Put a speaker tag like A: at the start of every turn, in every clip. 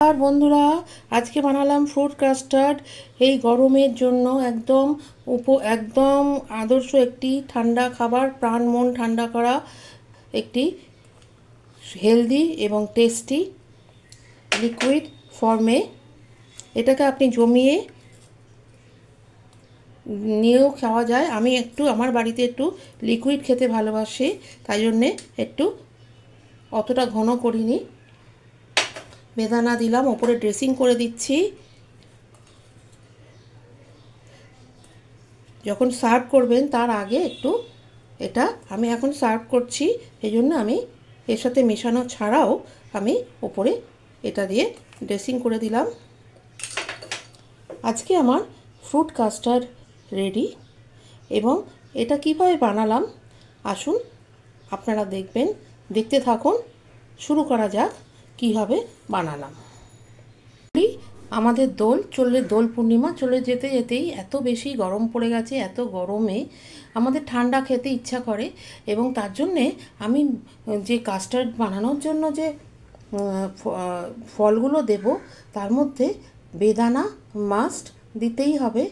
A: আর বন্ধুরা, আজকে বানালাম ফ্রুট কাস্টার্ড। এই গরমের জন্য একদম আদর্শ একটি ঠান্ডা খাবার, প্রাণ মন ঠান্ডা করা একটি হেলদি এবং টেস্টি লিকুইড ফর্মে। এটাকে আপনি জমিয়ে নিয়েও খাওয়া যায়। আমি আমার বাড়িতে একটু লিকুইড খেতে ভালোবাসি, তাই জন্যে অতটা ঘন করিনি। বেদানা দিলাম, ওপরে ড্রেসিং করে দিচ্ছি। যখন সার্ভ করবেন তার আগে এটা আমি এখন সার্ভ করছি, এই জন্য আমি এর সাথে মেশানো ছাড়াও আমি ওপরে এটা দিয়ে ড্রেসিং করে দিলাম। আজকে আমার ফ্রুট কাস্টার্ড রেডি। এবং এটা কিভাবে বানালাম আসুন আপনারা দেখতে থাকুন। শুরু করা যাক কিভাবে বানালাম। আমাদের দোল পূর্ণিমা চলে যেতে যেতেই এত বেশি গরম পড়ে গেছে। এত গরমে আমাদের ঠান্ডা খেতে ইচ্ছা করে, এবং তার জন্যে আমি যে কাস্টার্ড বানানোর জন্য যে ফলগুলো দেব তার মধ্যে বেদানা মাস্ট দিতেই হবে,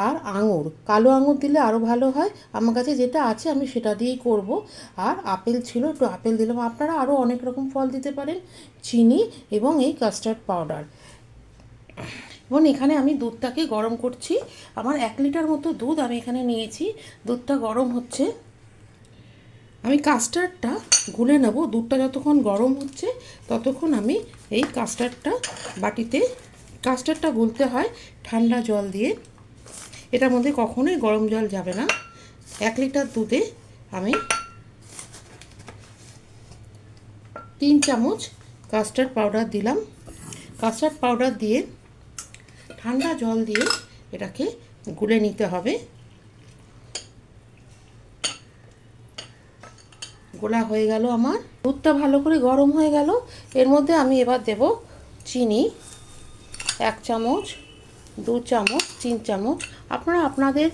A: আর আঙুর, কালো আঙুর দিলে আরও ভালো হয়। আমার কাছে যেটা আছে আমি সেটা দিয়েই করব। আর আপেল ছিল, একটু আপেল দিলাম। আপনারা আরও অনেক রকম ফল দিতে পারেন, চিনি এবং এই কাস্টার্ড পাউডার। এবং এখানে আমি দুধটাকে গরম করছি। আমার 1 লিটার মতো দুধ আমি এখানে নিয়েছি। দুধটা গরম হচ্ছে, আমি কাস্টার্ডটা গুলে নেব। দুধটা যতক্ষণ গরম হচ্ছে ততক্ষণ আমি এই কাস্টার্ডটা গুলতে হয় ঠান্ডা জল দিয়ে। এটার মধ্যে কখনোই গরম জল যাবে না। 1 লিটার দুধে আমি 3 চামচ কাস্টার্ড পাউডার দিলাম। কাস্টার্ড পাউডার দিয়ে ঠান্ডা জল দিয়ে এটাকে গুলে নিতে হবে। গোলা হয়ে গেল, আমার দুধটা ভালো করে গরম হয়ে গেল। এর মধ্যে আমি এবার দেব চিনি, 1 চামচ, 2 চামচ, 3 চামচ। আপনারা আপনাদের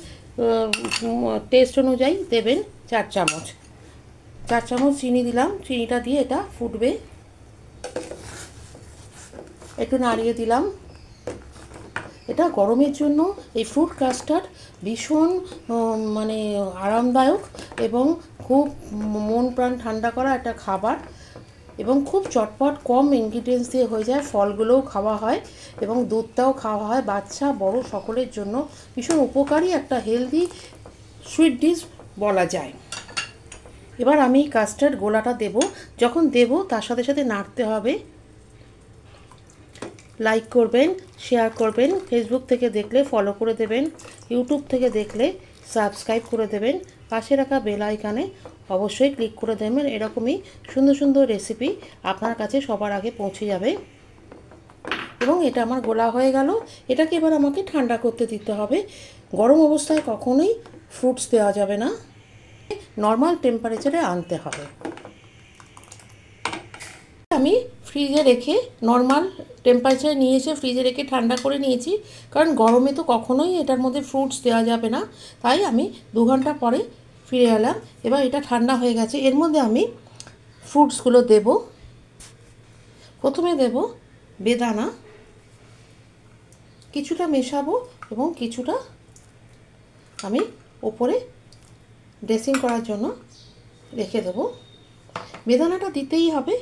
A: টেস্ট অনুযায়ী দেবেন। 4 চামচ চিনি দিলাম। চিনিটা দিয়ে এটা ফুটবে, একটু নাড়িয়ে দিলাম। এটা গরমের জন্য এই ফ্রুট কাস্টার্ড ভীষণ আরামদায়ক এবং খুব মন প্রাণ ঠান্ডা করা একটা খাবার, এবং খুব চটপট কম ইনগ্রিডিয়েন্টস দিয়ে হয়ে যায়। ফলগুলোও খাওয়া হয় এবং দুধটাও খাওয়া হয়। বাচ্চা বড় সকলের জন্য ভীষণ উপকারী একটা হেলদি সুইট ডিশ বলা যায়। এবার আমি কাস্টার্ড গোলাটা দেব। যখন দেব তার সাথে সাথে নাড়তে হবে। লাইক করবেন, শেয়ার করবেন। ফেসবুক থেকে দেখলে ফলো করে দেবেন, ইউটিউব থেকে দেখলে সাবস্ক্রাইব করে দেবেন। পাশে রাখা বেল আইকনে অবশ্যই ক্লিক করে দেবেন। এরকমই সুন্দর সুন্দর রেসিপি আপনার কাছে সবার আগে পৌঁছে যাবে। এবং এটা আমার গোলা হয়ে গেল। এটাকে এবার আমাকে ঠান্ডা করতে দিতে হবে। গরম অবস্থায় কখনোই ফ্রুটস দেওয়া যাবে না, নর্মাল টেম্পারেচারে আনতে হবে। আমি ফ্রিজে রেখে নর্মাল টেম্পারেচারে নিয়ে এসে ফ্রিজে রেখে ঠান্ডা করে নিয়েছি, কারণ গরমে তো কখনোই এটার মধ্যে ফ্রুটস দেওয়া যাবে না। তাই আমি 2 ঘন্টা পরে ফিরে এলাম। এবার এটা ঠান্ডা হয়ে গেছে। এর মধ্যে আমি ফ্রুটসগুলো দেব। প্রথমে দেব বেদানা, কিছুটা মেশাবো এবং কিছুটা আমি ওপরে ড্রেসিং করার জন্য রেখে দেবো। বেদানাটা দিতেই হবে,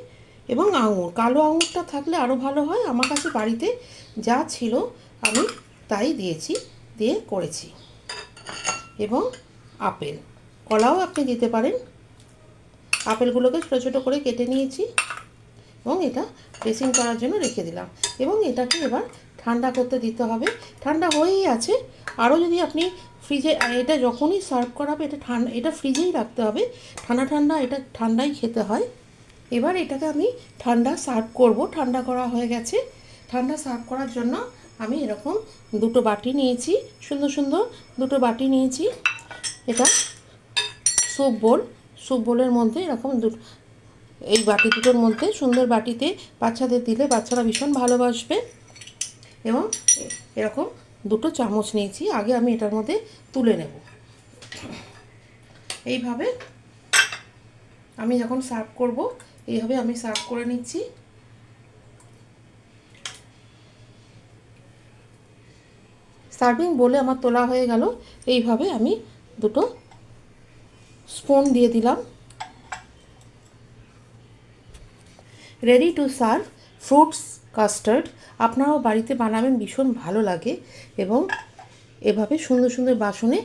A: এবং আঙুর, কালো আঙুরটা থাকলে আরও ভালো হয়। আমার কাছে বাড়িতে যা ছিল আমি তাই দিয়ে করেছি। এবং আপেল, কলাও আপনি দিতে পারেন। আপেলগুলোকে ছোটো ছোটো করে কেটে নিয়েছি এবং এটা ড্রেসিং করার জন্য রেখে দিলাম। এবং এটাকে এবার ঠান্ডা করতে দিতে হবে। ঠান্ডা হয়েই আছে। আরও যদি আপনি ফ্রিজে, এটা যখনই সার্ভ করা হবে এটা ফ্রিজেই রাখতে হবে। এটা ঠান্ডাই খেতে হয়। এবার এটাকে আমি ঠান্ডা সার্ভ করব। ঠান্ডা করা হয়ে গেছে। ঠান্ডা সার্ভ করার জন্য আমি এরকম 2টো বাটি নিয়েছি, সুন্দর সুন্দর 2টো বাটি নিয়েছি। এটা স্যুপ বোলের মধ্যে এরকম এই বাটি দুটোর মধ্যে, সুন্দর বাটিতে বাচ্চাদের দিলে বাচ্চারা ভীষণ ভালোবাসবে। এবং এরকম 2টো চামচ নিয়েছি। আগে আমি এটার মধ্যে তুলে নেব। এইভাবে আমি যখন সার্ভ করব, এইভাবে আমি সার্ভ করে নিচ্ছি। সার্ভিং বলে আমার তোলা হয়ে গেল। এইভাবে আমি দুটো স্পুন দিয়ে দিলাম। Ready to serve fruits custard. আপনারাও বাড়িতে বানাবেন, ভীষণ ভালো লাগে এবং এভাবে সুন্দর সুন্দর বাসনে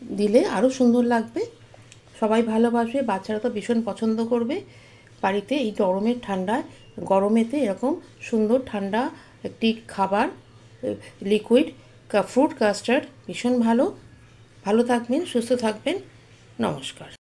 A: দিলে আরও সুন্দর লাগবে। সবাই ভালোবাসবে, বাচ্চারা তো ভীষণ পছন্দ করবে। বাড়িতে এই গরমের ঠান্ডায়, গরমেতে এরকম সুন্দর ঠান্ডা একটি খাবার, লিকুইড ফ্রুট কাস্টার্ড ভীষণ ভালো। ভালো থাকবেন, সুস্থ থাকবেন। নমস্কার।